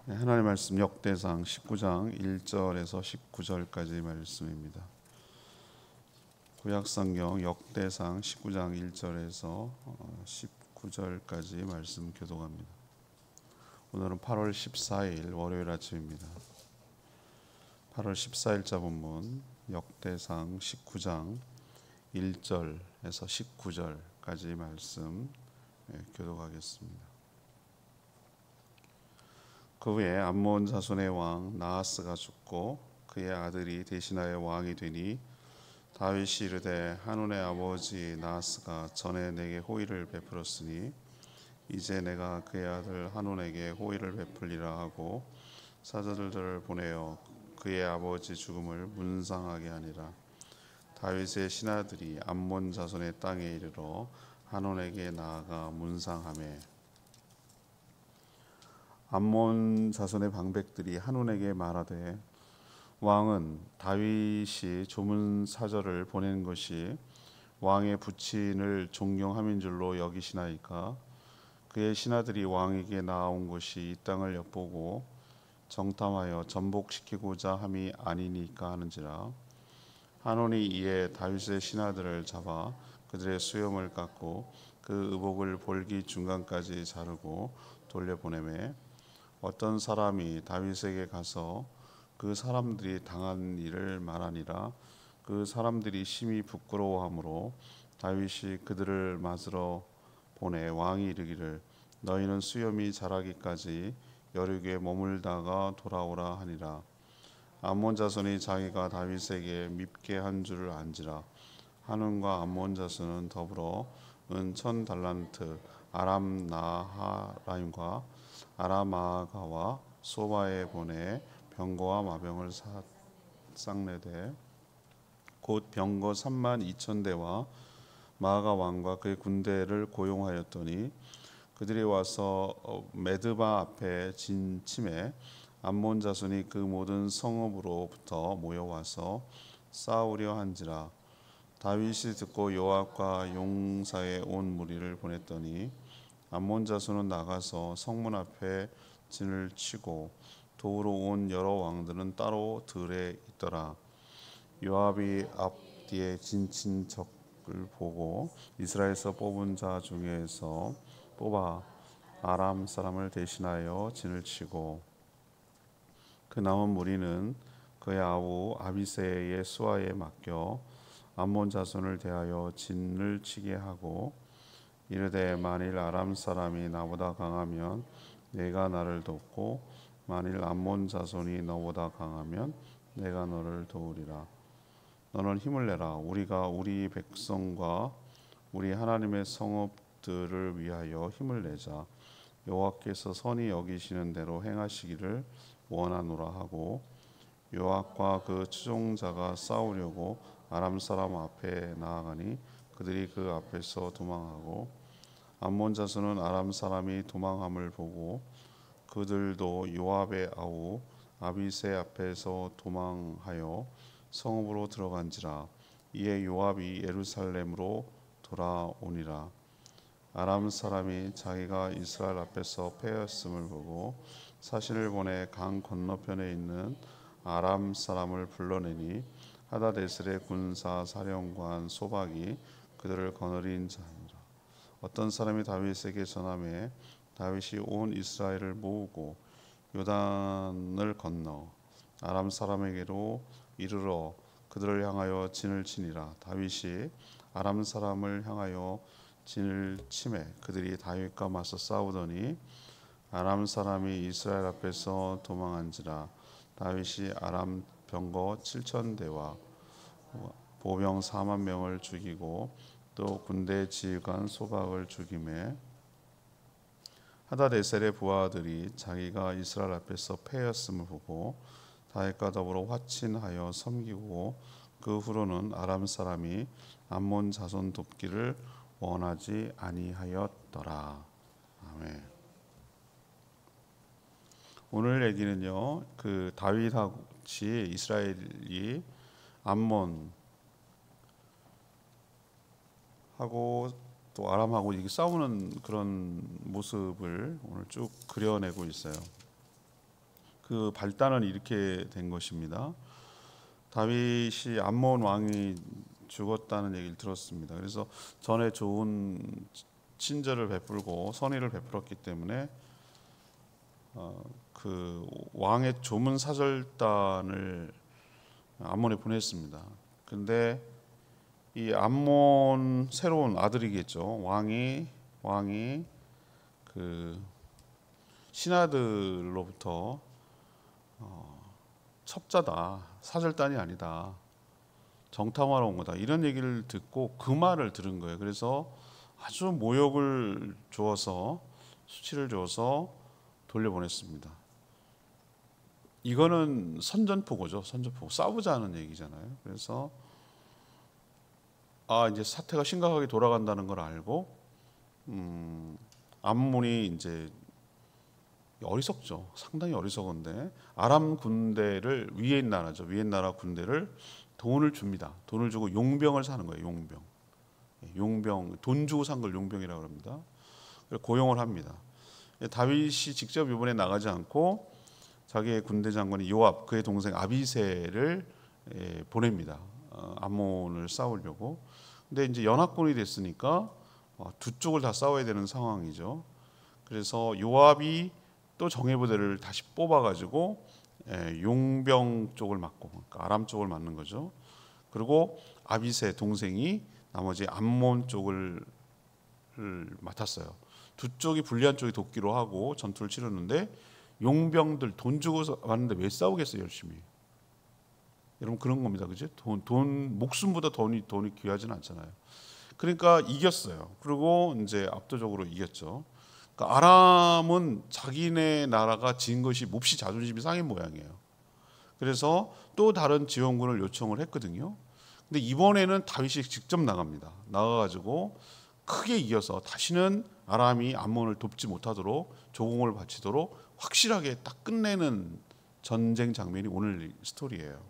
네, 하나님의 말씀 역대상 19장 1절에서 19절까지 말씀입니다. 구약성경 역대상 19장 1절에서 19절까지 말씀 교독합니다. 오늘은 8월 14일 월요일 아침입니다. 8월 14일자 본문 역대상 19장 1절에서 19절까지 말씀 교독하겠습니다. 그 후에 암몬 자손의 왕 나하스가 죽고 그의 아들이 대신하여 왕이 되니 다윗이 이르되 한온의 아버지 나하스가 전에 내게 호의를 베풀었으니 이제 내가 그의 아들 한온에게 호의를 베풀리라 하고 사자들을 보내어 그의 아버지 죽음을 문상하게 하니라. 다윗의 신하들이 암몬 자손의 땅에 이르러 한온에게 나아가 문상하매 암몬 자손의 방백들이 한온에게 말하되 왕은 다윗이 조문 사절을 보낸 것이 왕의 부친을 존경함인 줄로 여기시나이까. 그의 신하들이 왕에게 나아온 것이 이 땅을 엿보고 정탐하여 전복시키고자 함이 아니니까 하는지라. 한온이 이에 다윗의 신하들을 잡아 그들의 수염을 깎고 그 의복을 볼기 중간까지 자르고 돌려보내매 어떤 사람이 다윗에게 가서 그 사람들이 당한 일을 말하니라. 그 사람들이 심히 부끄러워하므로 다윗이 그들을 맞으러 보내 왕이 이르기를 너희는 수염이 자라기까지 여륙에 머물다가 돌아오라 하니라. 암몬 자손이 자기가 다윗에게 밉게 한 줄을 안지라. 한온과 암몬 자손은 더불어 은 1000달란트 아람 나하라임과 아라마가와 소바에 보내 병거와 마병을 쌍내되 곧 병거 32,000대와 마아가 왕과 그의 군대를 고용하였더니 그들이 와서 메드바 앞에 진침해 암몬 자손이 그 모든 성읍으로부터 모여와서 싸우려 한지라. 다윗이 듣고 요압과 용사의 온 무리를 보냈더니 암몬 자손은 나가서 성문 앞에 진을 치고 도우러 온 여러 왕들은 따로 들에 있더라. 요압이 앞뒤에 진친 적을 보고 이스라엘에서 뽑은 자 중에서 뽑아 아람 사람을 대신하여 진을 치고 그 남은 무리는 그의 아우 아비새의 수하에 맡겨 암몬 자손을 대하여 진을 치게 하고 이르되 만일 아람 사람이 나보다 강하면 내가 나를 돕고 만일 암몬 자손이 너보다 강하면 내가 너를 도우리라. 너는 힘을 내라. 우리가 우리 백성과 우리 하나님의 성읍들을 위하여 힘을 내자. 여호와께서 선히 여기시는 대로 행하시기를 원하노라 하고 요압과 그 추종자가 싸우려고 아람 사람 앞에 나아가니 그들이 그 앞에서 도망하고 암몬 자손은 아람 사람이 도망함을 보고 그들도 요압의 아우 아비새 앞에서 도망하여 성읍으로 들어간지라. 이에 요압이 예루살렘으로 돌아오니라. 아람 사람이 자기가 이스라엘 앞에서 패하였음을 보고 사신을 보내 강 건너편에 있는 아람 사람을 불러내니 하다데셀의 군사 사령관 소박이 그들을 거느린 자니라. 어떤 사람이 다윗에게 전하매 다윗이 온 이스라엘을 모으고 요단을 건너 아람 사람에게로 이르러 그들을 향하여 진을 치니라. 다윗이 아람 사람을 향하여 진을 치매 그들이 다윗과 맞서 싸우더니 아람 사람이 이스라엘 앞에서 도망한지라. 다윗이 아람 병거 7,000대와 보병 4만 명을 죽이고 또 군대 지휘관 소박을 죽임에 하다데셀의 부하들이 자기가 이스라엘 앞에서 패했음을 보고 다윗과 더불어 화친하여 섬기고 그 후로는 아람 사람이 암몬 자손 돕기를 원하지 아니하였더라. 아멘. 오늘 얘기는요, 그 다윗하고 이스라엘이 암몬 하고 또 아람하고 이게 싸우는 그런 모습을 오늘 쭉 그려내고 있어요. 그 발단은 이렇게 된 것입니다. 다윗이 암몬 왕이 죽었다는 얘기를 들었습니다. 그래서 전에 좋은 친절을 베풀고 선의를 베풀었기 때문에 그 왕의 조문 사절단을 암몬에 보냈습니다. 근데 이 암몬 새로운 아들이겠죠. 왕이 그 신하들로부터 첩자다, 사절단이 아니다, 정탐하러 온 거다, 이런 얘기를 듣고 그 말을 들은 거예요. 그래서 아주 모욕을 주어서, 수치를 주어서 돌려보냈습니다. 이거는 선전포고죠. 선전포고. 싸우자는 얘기잖아요. 그래서 이제 사태가 심각하게 돌아간다는 걸 알고 암몬이 이제 어리석죠. 상당히 어리석은데 아람 군대를, 위에 나라죠. 위에 나라 군대를 돈을 줍니다. 돈을 주고 용병을 사는 거예요. 용병, 돈 주고 산 걸 용병이라고 합니다. 고용을 합니다. 다윗이 직접 이번에 나가지 않고 자기의 군대 장관이 요압, 그의 동생 아비새를 보냅니다. 암몬을 싸우려고. 근데 이제 연합군이 됐으니까 두 쪽을 다 싸워야 되는 상황이죠. 그래서 요압이 또 정예부대를 다시 뽑아가지고 용병 쪽을 맡고, 그러니까 아람 쪽을 맡는 거죠. 그리고 아비새 동생이 나머지 암몬 쪽을 맡았어요. 두 쪽이 불리한 쪽이 돕기로 하고 전투를 치렀는데 용병들 돈 주고 왔는데 왜 싸우겠어요, 열심히? 여러분 그런 겁니다, 그죠? 돈 목숨보다 돈이 귀하진 않잖아요. 그러니까 이겼어요. 그리고 이제 압도적으로 이겼죠. 그러니까 아람은 자기네 나라가 진 것이 몹시 자존심이 상한 모양이에요. 그래서 또 다른 지원군을 요청을 했거든요. 근데 이번에는 다윗이 직접 나갑니다. 나가가지고 크게 이겨서 다시는 아람이 암몬을 돕지 못하도록 조공을 바치도록 확실하게 딱 끝내는 전쟁 장면이 오늘 스토리예요.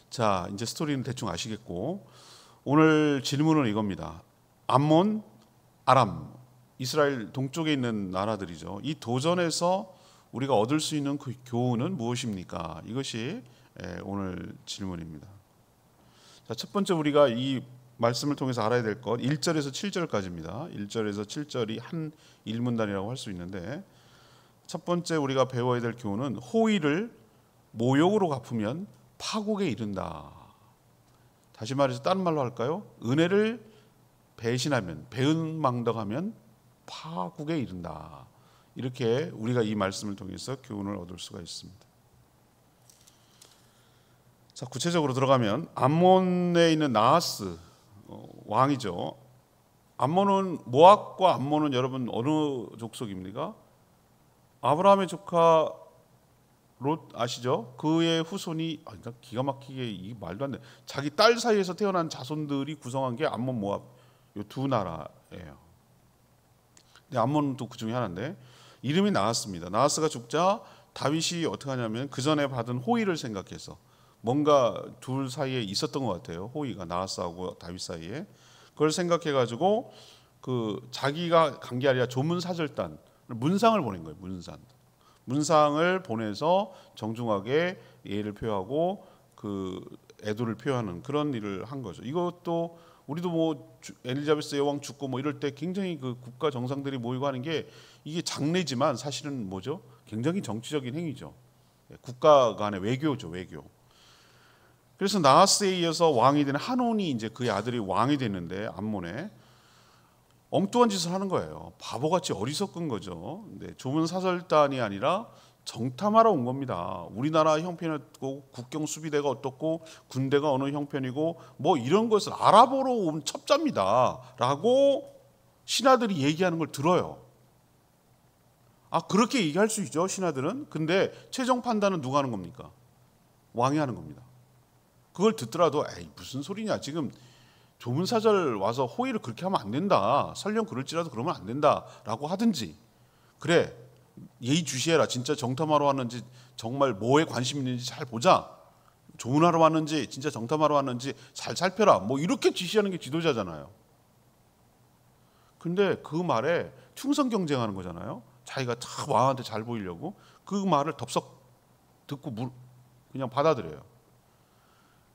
자, 이제 스토리는 대충 아시겠고, 오늘 질문은 이겁니다. 암몬, 아람, 이스라엘 동쪽에 있는 나라들이죠. 이 도전에서 우리가 얻을 수 있는 그 교훈은 무엇입니까? 이것이 오늘 질문입니다. 자, 첫 번째 우리가 이 말씀을 통해서 알아야 될 것 1절에서 7절까지입니다. 1절에서 7절이 한 일문단이라고 할 수 있는데, 첫 번째 우리가 배워야 될 교훈은 호의를 모욕으로 갚으면 파국에 이른다. 다시 말해서 다른 말로 할까요? 은혜를 배신하면, 배은망덕하면 파국에 이른다. 이렇게 우리가 이 말씀을 통해서 교훈을 얻을 수가 있습니다. 자, 구체적으로 들어가면 암몬에 있는 나하스 왕이죠. 암몬은, 모압과 암몬은 여러분 어느 족속입니까? 아브라함의 조카 롯 아시죠? 그의 후손이, 그러니까 기가 막히게, 이 말도 안 돼. 자기 딸 사이에서 태어난 자손들이 구성한 게 암몬, 모압 이 두 나라예요. 근데 암몬도 그 중에 하나인데 이름이 나하스입니다. 나하스가 죽자 다윗이 어떻게 하냐면 그 전에 받은 호의를 생각해서 뭔가 둘 사이에 있었던 것 같아요. 호의가 나하스하고 다윗 사이에. 그걸 생각해가지고 그 자기가 간 게 아니라 조문사절단 문상을 보낸 거예요. 문상을 보내서 정중하게 예의를 표하고 그 애도를 표하는 그런 일을 한 거죠. 이것도 우리도 뭐 엘리자베스 여왕 죽고 뭐 이럴 때 굉장히 그 국가 정상들이 모이고 하는 게 이게 장례지만 사실은 뭐죠? 굉장히 정치적인 행위죠. 국가 간의 외교죠, 외교. 그래서 나하스에 이어서 왕이 된 한온이 이제 그의 아들이 왕이 됐는데 암몬에 엉뚱한 짓을 하는 거예요. 바보같이 어리석은 거죠. 네, 조문 사절단이 아니라 정탐하러 온 겁니다. 우리나라 형편이 어떻고 국경 수비대가 어떻고 군대가 어느 형편이고 뭐 이런 것을 알아보러 온 첩자입니다 라고 신하들이 얘기하는 걸 들어요. 그렇게 얘기할 수 있죠, 신하들은. 근데 최종 판단은 누가 하는 겁니까? 왕이 하는 겁니다. 그걸 듣더라도 에이 무슨 소리냐, 지금 조문사절 와서 호의를 그렇게 하면 안 된다, 설령 그럴지라도 그러면 안 된다라고 하든지, 그래 예의주시해라, 진짜 정탐하러 왔는지 정말 뭐에 관심 있는지 잘 보자, 조문하러 왔는지 진짜 정탐하러 왔는지 잘 살펴라, 뭐 이렇게 지시하는 게 지도자잖아요. 근데 그 말에 충성 경쟁하는 거잖아요. 자기가 참 왕한테 잘 보이려고. 그 말을 덥석 듣고 그냥 받아들여요.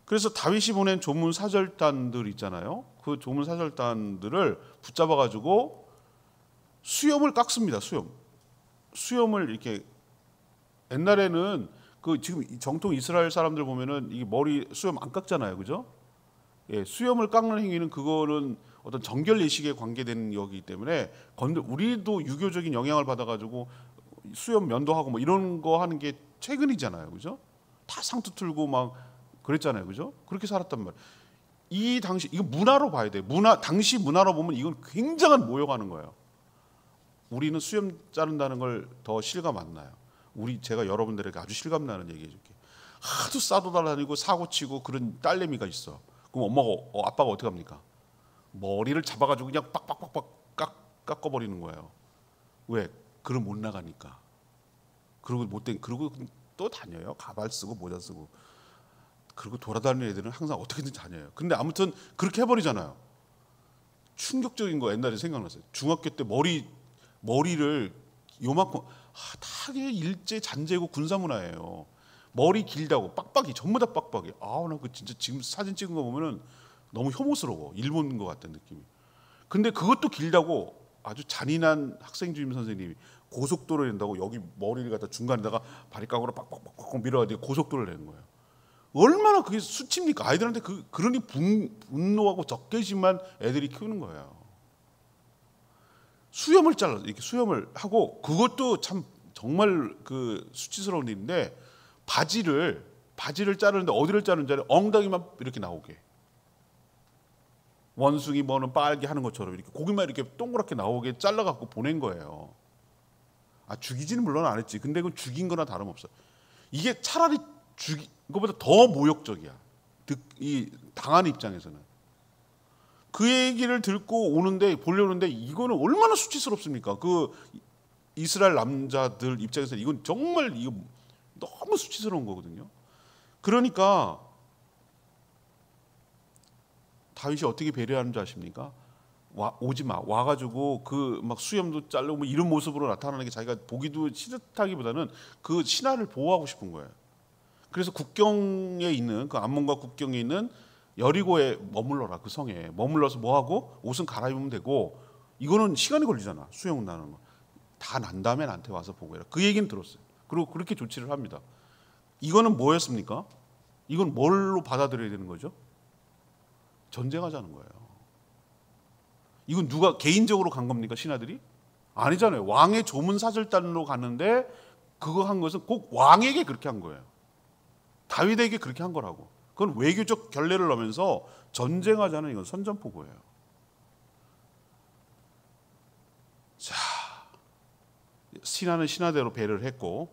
그래서 다윗이 보낸 조문 사절단들 있잖아요. 그 조문 사절단들을 붙잡아 가지고 수염을 깎습니다. 수염을 이렇게, 옛날에는 그 지금 정통 이스라엘 사람들 보면은 이게 머리 수염 안 깎잖아요, 그죠? 예, 수염을 깎는 행위는 그거는 어떤 정결 예식에 관계된 여기이기 때문에 우리도 유교적인 영향을 받아가지고 수염 면도하고 뭐 이런 거 하는 게 최근이잖아요, 그죠? 다 상투 틀고 막 그랬잖아요, 그죠? 그렇게 살았단 말이에요. 이 당시 이거 문화로 봐야 돼. 당시 문화로 보면 이건 굉장한 모욕하는 거예요. 우리는 수염 자른다는 걸 더 실감 안 나요. 제가 여러분들에게 아주 실감 나는 얘기해 줄게. 하도 싸돌아다니고 사고 치고 그런 딸내미가 있어. 그럼 아빠가 어떻게 합니까? 머리를 잡아가지고 그냥 빡빡빡빡 깎아버리는 거예요. 왜? 그럼 못 나가니까. 그러고 또 다녀요. 가발 쓰고 모자 쓰고. 그리고 돌아다니는 애들은 항상 어떻게든 다녀요. 근데 아무튼 그렇게 해버리잖아요. 충격적인 거 옛날에 생각났어요. 중학교 때 머리를 요만큼, 다 일제 잔재고 군사문화예요. 머리 길다고 빡빡이, 전부 다 빡빡이. 나 그 진짜 지금 사진 찍은 거 보면은 너무 혐오스러워. 일본 것 같은 느낌이. 근데 그것도 길다고 아주 잔인한 학생 주임 선생님이 고속도로 낸다고 여기 머리를 갖다 중간에다가 바리깡으로 빡빡빡빡 밀어가지고 고속도로를 내는 거예요. 얼마나 그게 수치입니까? 아이들한테 그러니 분노하고 적개심만 애들이 키우는 거예요. 수염을 잘라서 이렇게 수염을 하고, 그것도 참 정말 그 수치스러운 일인데, 바지를 자르는데 어디를 자르는지 알아요? 엉덩이만 이렇게 나오게, 원숭이 뭐는 빨개 하는 것처럼 이렇게 고기만 이렇게 동그랗게 나오게 잘라갖고 보낸 거예요. 죽이지는 물론 안 했지. 근데 그건 죽인 거나 다름없어. 이게 차라리 죽인 것보다 더 모욕적이야, 이 당한 입장에서는. 그 얘기를 듣고 보려는데 이거는 얼마나 수치스럽습니까? 그 이스라엘 남자들 입장에서 이건 정말 이거 너무 수치스러운 거거든요. 그러니까 다윗이 어떻게 배려하는 줄 아십니까? 오지 마. 와가지고 그 막 수염도 자르고 뭐 이런 모습으로 나타나는 게 자기가 보기도 싫다기보다는 그 신하를 보호하고 싶은 거예요. 그래서 국경에 있는, 그 암몬과 국경에 있는 여리고에 머물러라. 그 성에 머물러서 뭐하고 옷은 갈아입으면 되고, 이거는 시간이 걸리잖아. 수영 나는 거 다 난 다음에 나한테 와서 보고해라. 그 얘기는 들었어요. 그리고 그렇게 조치를 합니다. 이거는 뭐였습니까? 이건 뭘로 받아들여야 되는 거죠? 전쟁하자는 거예요. 이건 누가 개인적으로 간 겁니까? 신하들이? 아니잖아요. 왕의 조문 사절단으로 갔는데 그거 한 것은 꼭 왕에게 그렇게 한 거예요. 다윗에게 그렇게 한 거라고. 그건 외교적 결례를 넣으면서 전쟁하자는, 이건 선전포고예요. 자, 신하는 신하대로 배려를 했고,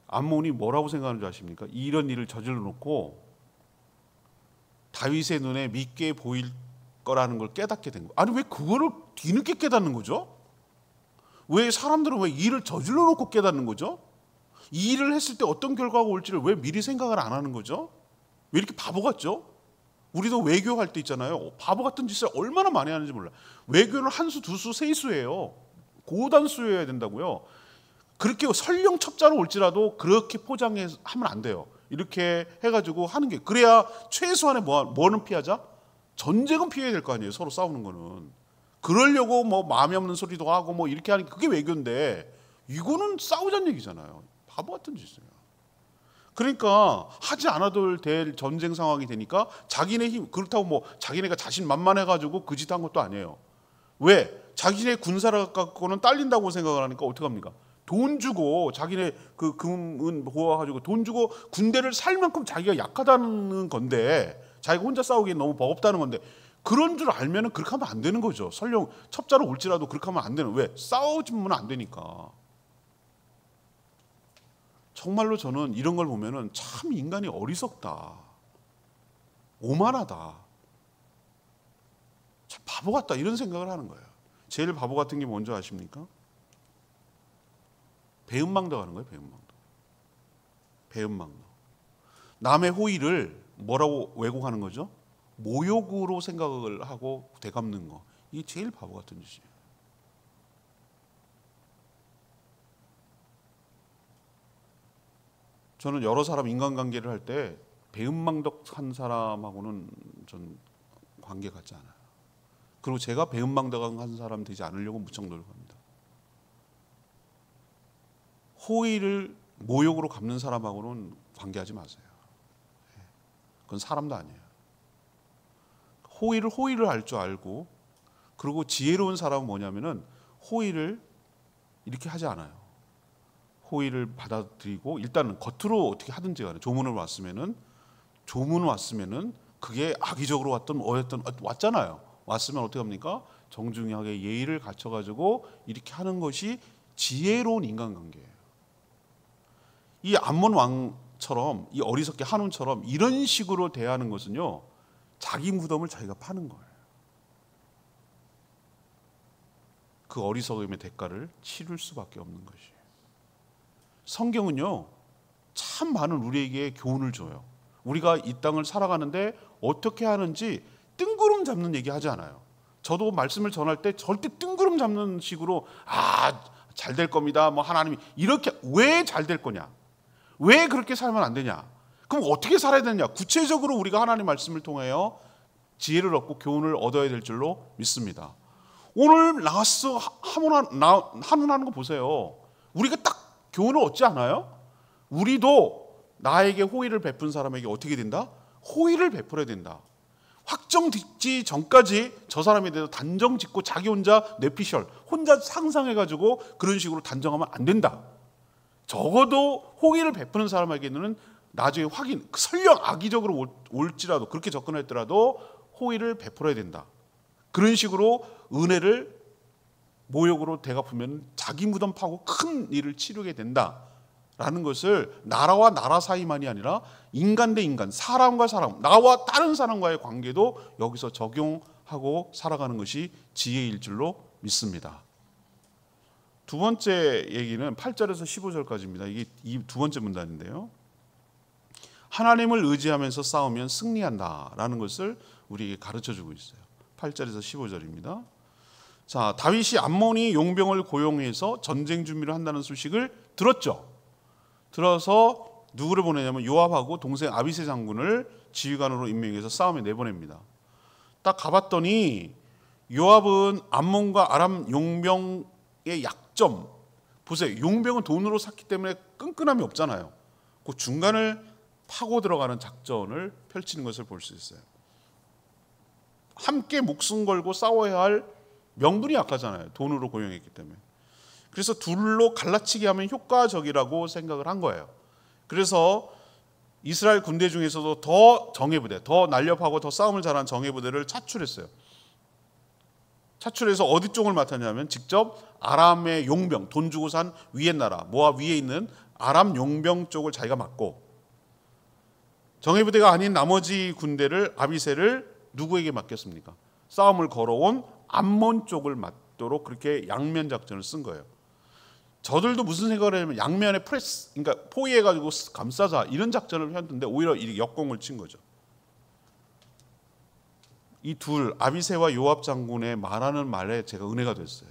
암몬이 뭐라고 생각하는 줄 아십니까? 이런 일을 저질러 놓고 다윗의 눈에 밉게 보일 거라는 걸 깨닫게 된 거예요. 아니, 왜 그거를 뒤늦게 깨닫는 거죠? 왜 사람들은 왜 일을 저질러 놓고 깨닫는 거죠? 이 일을 했을 때 어떤 결과가 올지를 왜 미리 생각을 안 하는 거죠? 왜 이렇게 바보 같죠? 우리도 외교할 때 있잖아요. 바보 같은 짓을 얼마나 많이 하는지 몰라. 외교는 한 수, 두 수, 세 수예요. 고단수여야 된다고요. 그렇게 설령 첩자로 올지라도 그렇게 포장하면 안 돼요. 이렇게 해가지고 하는 게, 그래야 최소한의 뭐는 피하자? 전쟁은 피해야 될 거 아니에요. 서로 싸우는 거는. 그러려고 뭐 마음에 없는 소리도 하고 뭐 이렇게 하는 게 그게 외교인데, 이거는 싸우자는 얘기잖아요. 바보 같은 짓이에요. 그러니까 하지 않아도 될 전쟁 상황이 되니까 자기네 힘, 그렇다고 뭐 자기네가 자신만만해가지고 그 짓 한 것도 아니에요. 왜? 자기네 군사력 갖고는 딸린다고 생각을 하니까 어떻게 합니까? 돈 주고, 자기네 그 금은 모아가지고 돈 주고 군대를 살 만큼 자기가 약하다는 건데, 자기가 혼자 싸우기엔 너무 버겁다는 건데, 그런 줄 알면은 그렇게 하면 안 되는 거죠. 설령 첩자로 올지라도 그렇게 하면 안 되는. 왜? 싸우지면 안 되니까. 정말로 저는 이런 걸 보면은 참 인간이 어리석다, 오만하다, 참 바보 같다, 이런 생각을 하는 거예요. 제일 바보 같은 게 뭔지 아십니까? 배은망덕 하는 거예요. 배은망덕. 남의 호의를 뭐라고 왜곡하는 거죠? 모욕으로 생각을 하고 되갚는 거. 이게 제일 바보 같은 짓이에요. 저는 여러 사람 인간관계를 할 때 배은망덕한 사람하고는 전 관계 같지 않아요. 그리고 제가 배은망덕한 사람 되지 않으려고 무척 노력합니다. 호의를 모욕으로 갚는 사람하고는 관계하지 마세요. 그건 사람도 아니에요. 호의를 할 줄 알고, 그리고 지혜로운 사람은 뭐냐면은 호의를 이렇게 하지 않아요. 호의를 받아들이고 일단은 겉으로 어떻게 하든지 간에 조문을 왔으면은 그게 악의적으로 왔든 어였든 왔잖아요. 왔으면 어떻게 합니까? 정중하게 예의를 갖춰가지고 이렇게 하는 것이 지혜로운 인간관계예요. 이 암몬 왕처럼, 이 어리석게 한운처럼 이런 식으로 대하는 것은요, 자기 무덤을 자기가 파는 거예요. 그 어리석음의 대가를 치를 수밖에 없는 것이에요. 성경은요, 참 많은 우리에게 교훈을 줘요. 우리가 이 땅을 살아가는데 어떻게 하는지 뜬구름 잡는 얘기 하지 않아요. 저도 말씀을 전할 때 절대 뜬구름 잡는 식으로 잘 될 겁니다. 뭐 하나님이 이렇게, 왜 잘 될 거냐? 왜 그렇게 살면 안 되냐? 그럼 어떻게 살아야 되냐? 구체적으로 우리가 하나님 말씀을 통하여 지혜를 얻고 교훈을 얻어야 될 줄로 믿습니다. 오늘 나스 한운하는 거 보세요. 우리가 딱 교훈을 얻지 않아요? 우리도 나에게 호의를 베푼 사람에게 어떻게 된다? 호의를 베풀어야 된다. 확정 짓기 전까지 저 사람에 대해서 단정 짓고 자기 혼자 뇌피셜 혼자 상상해가지고 그런 식으로 단정하면 안 된다. 적어도 호의를 베푸는 사람에게는 나중에 확인, 설령 악의적으로 올지라도, 그렇게 접근했더라도 호의를 베풀어야 된다. 그런 식으로 은혜를 모욕으로 대갚으면 자기 무덤 파고 큰 일을 치르게 된다라는 것을 나라와 나라 사이만이 아니라 인간 대 인간, 사람과 사람, 나와 다른 사람과의 관계도 여기서 적용하고 살아가는 것이 지혜일 줄로 믿습니다. 두 번째 얘기는 8절에서 15절까지입니다. 이게 이 두 번째 문단인데요. 하나님을 의지하면서 싸우면 승리한다라는 것을 우리에게 가르쳐주고 있어요. 8절에서 15절입니다. 자, 다윗이 암몬이 용병을 고용해서 전쟁 준비를 한다는 소식을 들었죠. 들어서 누구를 보내냐면 요압하고 동생 아비새 장군을 지휘관으로 임명해서 싸움에 내보냅니다. 딱 가봤더니 요압은 암몬과 아람 용병의 약점, 보세요. 용병은 돈으로 샀기 때문에 끈끈함이 없잖아요. 그 중간을 파고 들어가는 작전을 펼치는 것을 볼 수 있어요. 함께 목숨 걸고 싸워야 할 명분이 약하잖아요. 돈으로 고용했기 때문에. 그래서 둘로 갈라치기 하면 효과적이라고 생각을 한 거예요. 그래서 이스라엘 군대 중에서도 더 정예부대, 더 날렵하고 더 싸움을 잘하는 정예부대를 차출했어요. 차출해서 어디 쪽을 맡았냐면 직접 아람의 용병, 돈 주고 산 위에 나라, 모압 위에 있는 아람 용병 쪽을 자기가 맡고, 정예부대가 아닌 나머지 군대를, 아비새를 누구에게 맡겼습니까? 싸움을 걸어온 암몬 쪽을 맡도록 그렇게 양면 작전을 쓴 거예요. 저들도 무슨 생각을 하냐면 양면에 프레스, 그러니까 포위해가지고 감싸자, 이런 작전을 했는데 오히려 이 역공을 친 거죠. 이 둘, 아비새와 요압 장군의 말하는 말에 제가 은혜가 됐어요.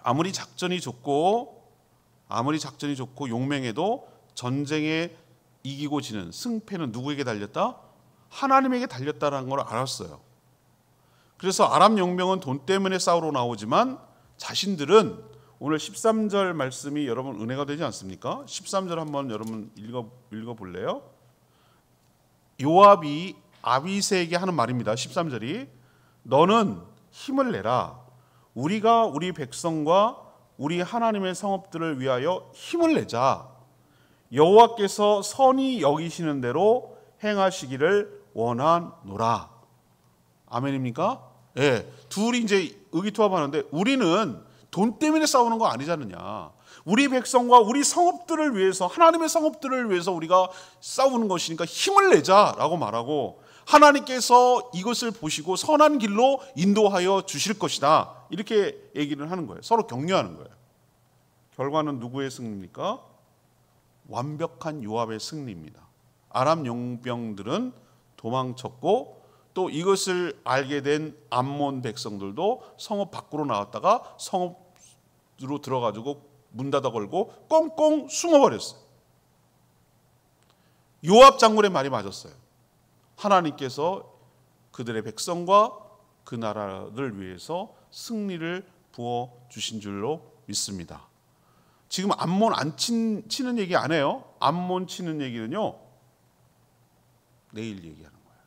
아무리 작전이 좋고 용맹해도 전쟁에 이기고 지는 승패는 누구에게 달렸다? 하나님에게 달렸다는 걸 알았어요. 그래서 아람 용병은 돈 때문에 싸우러 나오지만 자신들은, 오늘 13절 말씀이 여러분 은혜가 되지 않습니까? 13절 한번 여러분 읽어볼래요? 요압이 아비새에게 하는 말입니다. 13절이 너는 힘을 내라. 우리가 우리 백성과 우리 하나님의 성읍들을 위하여 힘을 내자. 여호와께서 선히 여기시는 대로 행하시기를 원하노라. 아멘입니까? 예. 둘이 이제 의기투합하는데, 우리는 돈 때문에 싸우는 거 아니지 않느냐. 우리 백성과 우리 성읍들을 위해서, 하나님의 성읍들을 위해서 우리가 싸우는 것이니까 힘을 내자라고 말하고, 하나님께서 이것을 보시고 선한 길로 인도하여 주실 것이다, 이렇게 얘기를 하는 거예요. 서로 격려하는 거예요. 결과는 누구의 승리입니까? 완벽한 요압의 승리입니다. 아람 용병들은 도망쳤고, 또 이것을 알게 된 암몬 백성들도 성읍 밖으로 나왔다가 성읍으로 들어가지고 문 닫아 걸고 꽁꽁 숨어버렸어요. 요압 장군의 말이 맞았어요. 하나님께서 그들의 백성과 그 나라를 위해서 승리를 부어주신 줄로 믿습니다. 지금 암몬 안 치는 얘기 안 해요. 암몬 치는 얘기는요, 내일 얘기하는 거예요.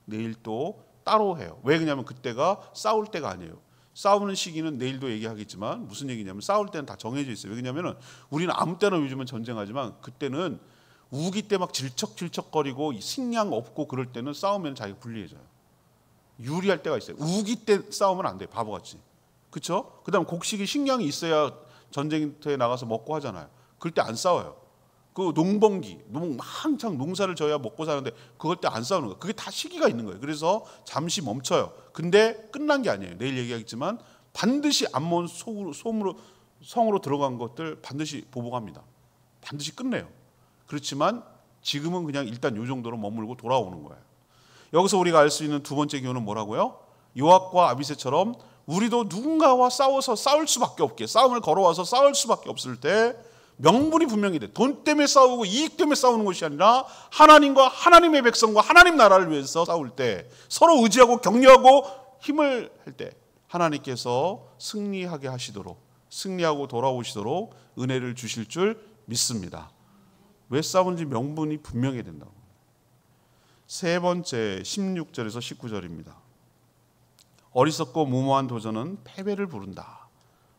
내일 또 따로 해요. 왜 그러냐면 그때가 싸울 때가 아니에요. 싸우는 시기는 내일도 얘기하겠지만 무슨 얘기냐면 싸울 때는 다 정해져 있어요. 왜 그러냐면 우리는 아무 때나 요즘은 전쟁하지만 그때는 우기 때 막 질척질척거리고 식량 없고 그럴 때는 싸우면 자기가 불리해져요. 유리할 때가 있어요. 우기 때 싸우면 안 돼요. 바보같이. 그렇죠? 그다음 곡식이 식량이 있어야 전쟁터에 나가서 먹고 하잖아요. 그럴 때 안 싸워요. 그 농번기, 한창 농사를 져야 먹고 사는데 그럴 때 안 싸우는 거예요. 그게 다 시기가 있는 거예요. 그래서 잠시 멈춰요. 근데 끝난 게 아니에요. 내일 얘기하겠지만 반드시 암몬 성으로 들어간 것들 반드시 보복합니다. 반드시 끝내요. 그렇지만 지금은 그냥 일단 이 정도로 머물고 돌아오는 거예요. 여기서 우리가 알 수 있는 두 번째 교훈은 뭐라고요? 요압과 아비새처럼 우리도 누군가와 싸워서 싸울 수밖에 없게, 싸움을 걸어와서 싸울 수밖에 없을 때 명분이 분명히 돼. 돈 때문에 싸우고 이익 때문에 싸우는 것이 아니라 하나님과 하나님의 백성과 하나님 나라를 위해서 싸울 때, 서로 의지하고 격려하고 힘을 할 때 하나님께서 승리하게 하시도록, 승리하고 돌아오시도록 은혜를 주실 줄 믿습니다. 왜 싸우는지 명분이 분명해야 된다고. 세 번째 16절에서 19절입니다. 어리석고 무모한 도전은 패배를 부른다.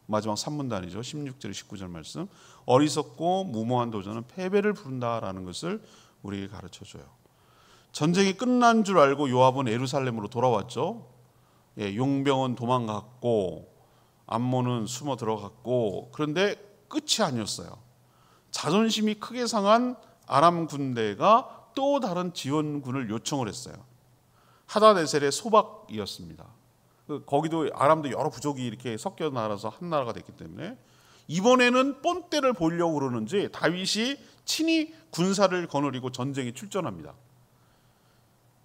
마지막 3문단이죠. 16절 19절 말씀. 어리석고 무모한 도전은 패배를 부른다라는 것을 우리에게 가르쳐줘요. 전쟁이 끝난 줄 알고 요압은 예루살렘으로 돌아왔죠. 용병은 도망갔고 암몬은 숨어 들어갔고, 그런데 끝이 아니었어요. 자존심이 크게 상한 아람 군대가 또 다른 지원군을 요청을 했어요. 하다네셀의 소박이었습니다. 거기도 아람도 여러 부족이 이렇게 섞여 나라서 한 나라가 됐기 때문에 이번에는 뻔때를 보려고 그러는지 다윗이 친히 군사를 거느리고 전쟁에 출전합니다.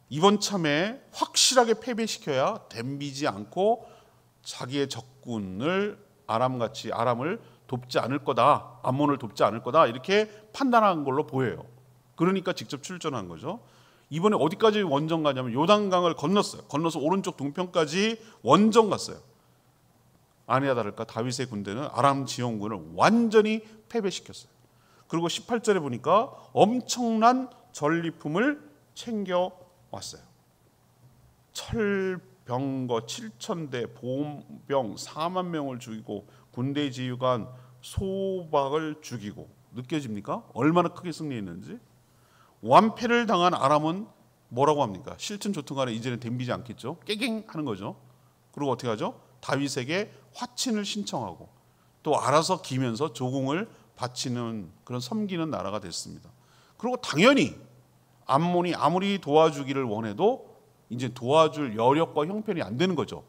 이번 참에 확실하게 패배시켜야 덤비지 않고 자기의 적군을 아람을 돕지 않을 거다, 암몬을 돕지 않을 거다, 이렇게 판단한 걸로 보여요. 그러니까 직접 출전한 거죠. 이번에 어디까지 원정 가냐면 요단강을 건넜어요. 건너서 오른쪽 동편까지 원정 갔어요. 아니나 다를까 다윗의 군대는 아람 지원군을 완전히 패배시켰어요. 그리고 18절에 보니까 엄청난 전리품을 챙겨왔어요. 철병거 7,000대, 보병 4만 명을 죽이고 군대 지휘관 소박을 죽이고, 느껴집니까? 얼마나 크게 승리했는지. 완패를 당한 아람은 뭐라고 합니까? 실튼 좋든 간에 이제는 덤비지 않겠죠. 깨갱 하는 거죠. 그리고 어떻게 하죠? 다윗에게 화친을 신청하고 또 알아서 기면서 조공을 바치는, 그런 섬기는 나라가 됐습니다. 그리고 당연히 암몬이 아무리 도와주기를 원해도 이제 도와줄 여력과 형편이 안 되는 거죠.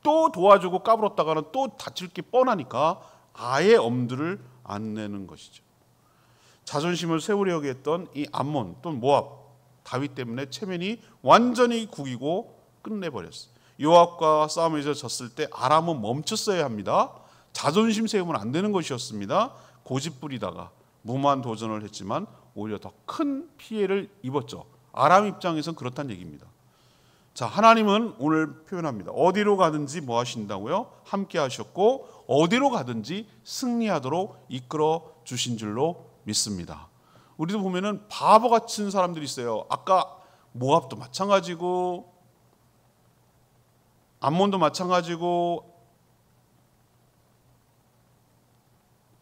또 도와주고 까불었다가는 또 다칠 게 뻔하니까 아예 엄두를 안 내는 것이죠. 자존심을 세우려고 했던 이 암몬 또는 모압, 다윗 때문에 체면이 완전히 구기고 끝내버렸어요. 요압과 싸움에서 졌을 때 아람은 멈췄어야 합니다. 자존심 세우면 안 되는 것이었습니다. 고집 부리다가 무모한 도전을 했지만 오히려 더 큰 피해를 입었죠. 아람 입장에서는 그렇다는 얘기입니다. 자, 하나님은 오늘 표현합니다. 어디로 가든지 뭐 하신다고요? 함께 하셨고 어디로 가든지 승리하도록 이끌어 주신 줄로 믿습니다. 우리도 보면은 바보 같은 사람들이 있어요. 아까 모압도 마찬가지고 암몬도 마찬가지고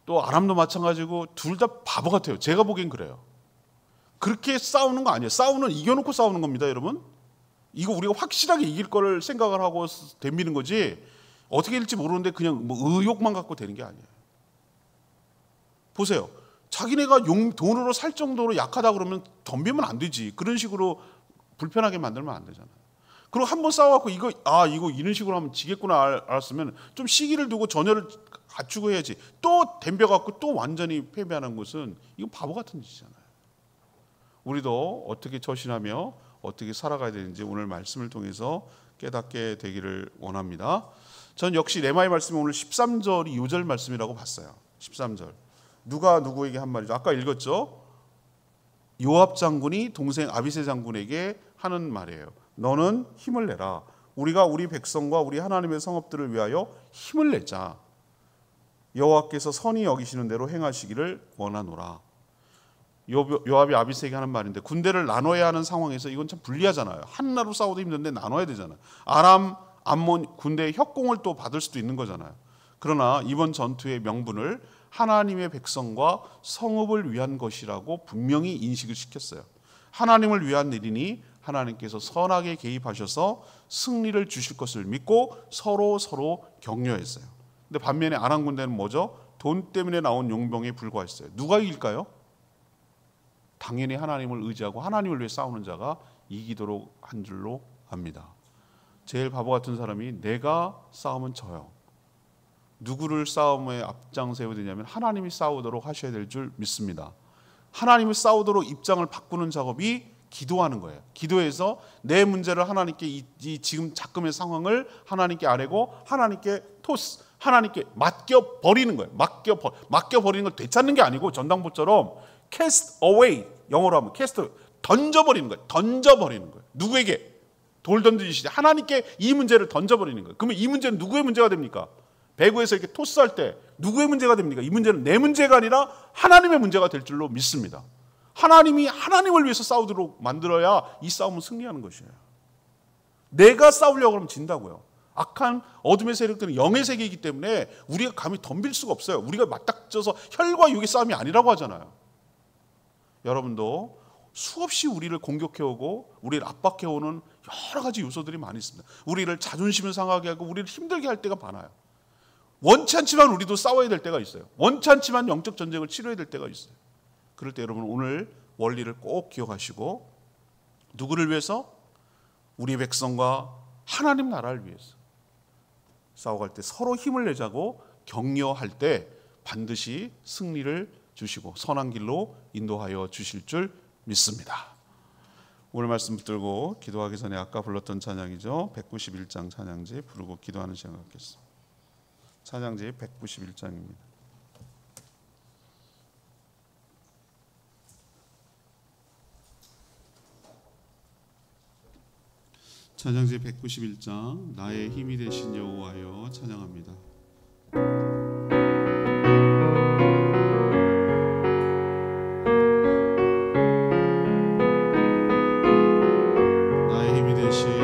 또 아람도 마찬가지고 둘 다 바보 같아요. 제가 보기엔 그래요. 그렇게 싸우는 거 아니에요. 싸우는 이겨놓고 싸우는 겁니다, 여러분. 이거 우리가 확실하게 이길 거를 생각을 하고 덤비는 거지, 어떻게 될지 모르는데 그냥 뭐 의욕만 갖고 되는 게 아니에요. 보세요. 자기네가 돈으로 살 정도로 약하다 그러면 덤비면 안 되지. 그런 식으로 불편하게 만들면 안 되잖아요. 그리고 한번 싸워갖고 이거 이런 식으로 하면 지겠구나 알았으면 좀 시기를 두고 전열을 갖추고 해야지. 또 덤벼갖고 또 완전히 패배하는 것은 이거 바보 같은 짓이잖아요. 우리도 어떻게 처신하며 어떻게 살아가야 되는지 오늘 말씀을 통해서 깨닫게 되기를 원합니다. 전 역시 레마의 말씀이 오늘 13절이 요절 말씀이라고 봤어요. 13절. 누가 누구에게 한 말이죠? 아까 읽었죠? 요압 장군이 동생 아비새 장군에게 하는 말이에요. 너는 힘을 내라. 우리가 우리 백성과 우리 하나님의 성읍들을 위하여 힘을 내자. 여호와께서 선히 여기시는 대로 행하시기를 원하노라. 요압이 아비새에게 하는 말인데, 군대를 나눠야 하는 상황에서 이건 참 불리하잖아요. 하나로 싸워도 힘든데 나눠야 되잖아요. 아람, 암몬 군대의 협공을 또 받을 수도 있는 거잖아요. 그러나 이번 전투의 명분을 하나님의 백성과 성읍을 위한 것이라고 분명히 인식을 시켰어요. 하나님을 위한 일이니 하나님께서 선하게 개입하셔서 승리를 주실 것을 믿고 서로 격려했어요. 근데 반면에 아람 군대는 뭐죠? 돈 때문에 나온 용병에 불과했어요. 누가 이길까요? 당연히 하나님을 의지하고 하나님을 위해 싸우는 자가 이기도록 한 줄로 압니다. 제일 바보 같은 사람이 내가 싸우면 져요. 누구를 싸움에 앞장세워야 되냐면 하나님이 싸우도록 하셔야 될 줄 믿습니다. 하나님을 싸우도록 입장을 바꾸는 작업이 기도하는 거예요. 기도해서 내 문제를 하나님께 이 지금 작금의 상황을 하나님께 아뢰고 하나님께 토스, 하나님께 맡겨버리는 거예요. 맡겨버리는 걸 되찾는 게 아니고 전당포처럼 cast away, 영어로 하면 cast, 던져버리는 거예요. 던져버리는 거예요. 누구에게? 돌 던지시지 하나님께 이 문제를 던져버리는 거예요. 그러면 이 문제는 누구의 문제가 됩니까? 배구에서 이렇게 토스할 때 누구의 문제가 됩니까? 이 문제는 내 문제가 아니라 하나님의 문제가 될 줄로 믿습니다. 하나님이 하나님을 위해서 싸우도록 만들어야 이 싸움은 승리하는 것이에요. 내가 싸우려고 하면 진다고요. 악한 어둠의 세력들은 영의 세계이기 때문에 우리가 감히 덤빌 수가 없어요. 우리가 맞닥져서 혈과 육의 싸움이 아니라고 하잖아요. 여러분도 수없이 우리를 공격해오고 우리를 압박해오는 여러 가지 요소들이 많이 있습니다. 우리를 자존심을 상하게 하고 우리를 힘들게 할 때가 많아요. 원치 않지만 우리도 싸워야 될 때가 있어요. 원치 않지만 영적 전쟁을 치러야 될 때가 있어요. 그럴 때 여러분 오늘 원리를 꼭 기억하시고, 누구를 위해서? 우리 백성과 하나님 나라를 위해서 싸워갈 때 서로 힘을 내자고 격려할 때 반드시 승리를 주시고 선한 길로 인도하여 주실 줄 믿습니다. 오늘 말씀 붙들고 기도하기 전에 아까 불렀던 찬양이죠. 191장 찬양지 부르고 기도하는 시간 갖겠습니다. 찬양지 191장입니다. 찬양지 191장 나의 힘이 되신 여호와여 찬양합니다. 나의 요새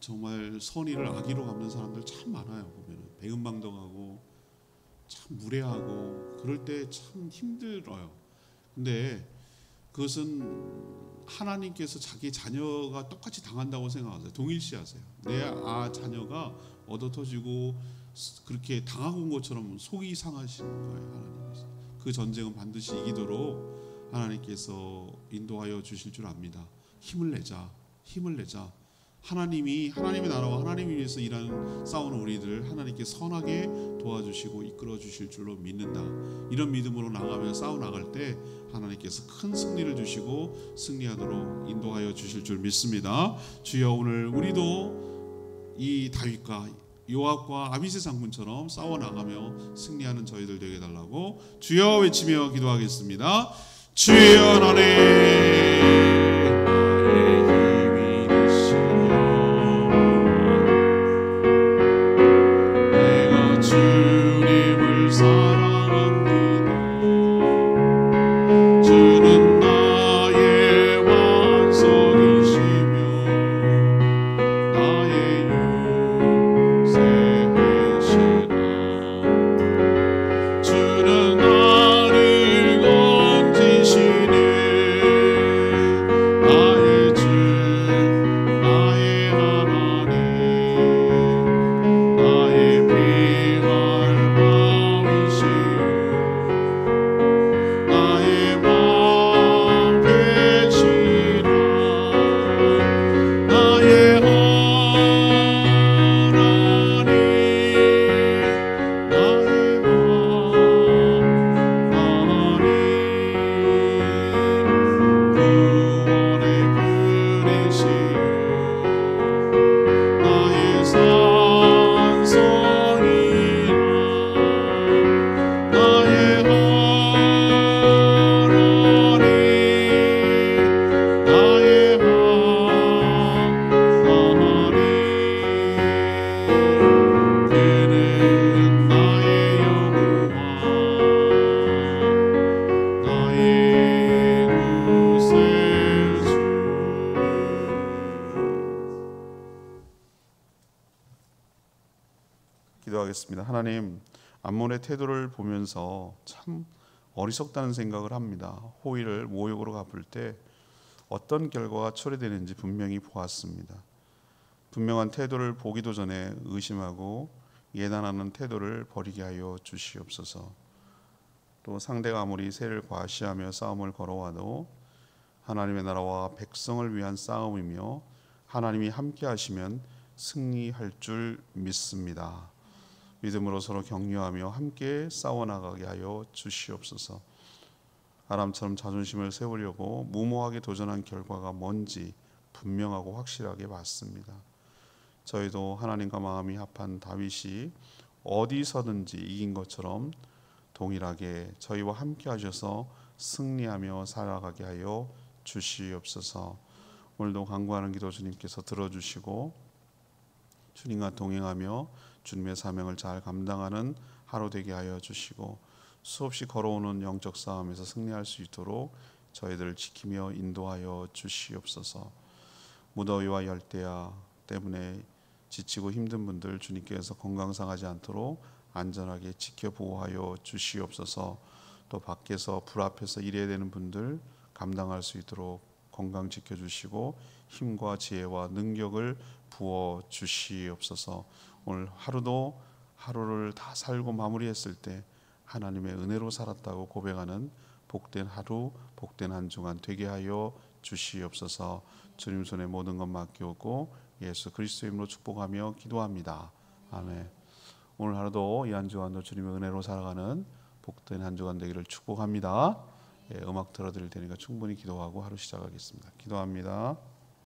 정말 선의를 악의로 갚는 사람들 참 많아요. 보면은 배은망덕하고 참 무례하고 그럴 때 참 힘들어요. 근데 그것은 하나님께서 자기 자녀가 똑같이 당한다고 생각하세요. 동일시하세요. 내 자녀가 얻어터지고 그렇게 당하고 온 것처럼 속이 상하시는 거예요. 하나님께서 그 전쟁은 반드시 이기도록 하나님께서 인도하여 주실 줄 압니다. 힘을 내자. 하나님의 나라와 하나님을 위해서 일하는 싸우는 우리들 하나님께 선하게 도와주시고 이끌어 주실 줄로 믿는다. 이런 믿음으로 나가며 싸워 나갈 때 하나님께서 큰 승리를 주시고 승리하도록 인도하여 주실 줄 믿습니다. 주여, 오늘 우리도 이 다윗과 요압과 아비새 장군처럼 싸워 나가며 승리하는 저희들 되게 달라고 주여 외치며 기도하겠습니다. 주여, 하나님 기도하겠습니다. 하나님, 암몬의 태도를 보면서 참 어리석다는 생각을 합니다. 호의를 모욕으로 갚을 때 어떤 결과가 초래되는지 분명히 보았습니다. 분명한 태도를 보기도 전에 의심하고 예단하는 태도를 버리게 하여 주시옵소서. 또 상대가 아무리 세를 과시하며 싸움을 걸어와도 하나님의 나라와 백성을 위한 싸움이며 하나님이 함께 하시면 승리할 줄 믿습니다. 믿음으로 서로 격려하며 함께 싸워나가게 하여 주시옵소서. 아람처럼 자존심을 세우려고 무모하게 도전한 결과가 뭔지 분명하고 확실하게 봤습니다. 저희도 하나님과 마음이 합한 다윗이 어디서든지 이긴 것처럼 동일하게 저희와 함께 하셔서 승리하며 살아가게 하여 주시옵소서. 오늘도 간구하는 기도 주님께서 들어주시고 주님과 동행하며 주님의 사명을 잘 감당하는 하루 되게 하여 주시고 수없이 걸어오는 영적 싸움에서 승리할 수 있도록 저희들을 지키며 인도하여 주시옵소서. 무더위와 열대야 때문에 지치고 힘든 분들 주님께서 건강 상하지 않도록 안전하게 지켜 보호하여 주시옵소서. 또 밖에서 불 앞에서 일해야 되는 분들 감당할 수 있도록 건강 지켜주시고 힘과 지혜와 능력을 부어 주시옵소서. 오늘 하루도 하루를 다 살고 마무리했을 때 하나님의 은혜로 살았다고 고백하는 복된 하루, 복된 한 주간 되게 하여 주시옵소서. 주님 손에 모든 것 맡기고 예수 그리스도의 이름으로 축복하며 기도합니다. 아멘. 오늘 하루도 이 한 주간도 주님의 은혜로 살아가는 복된 한 주간 되기를 축복합니다. 음악 들어드릴 테니까 충분히 기도하고 하루 시작하겠습니다. 기도합니다.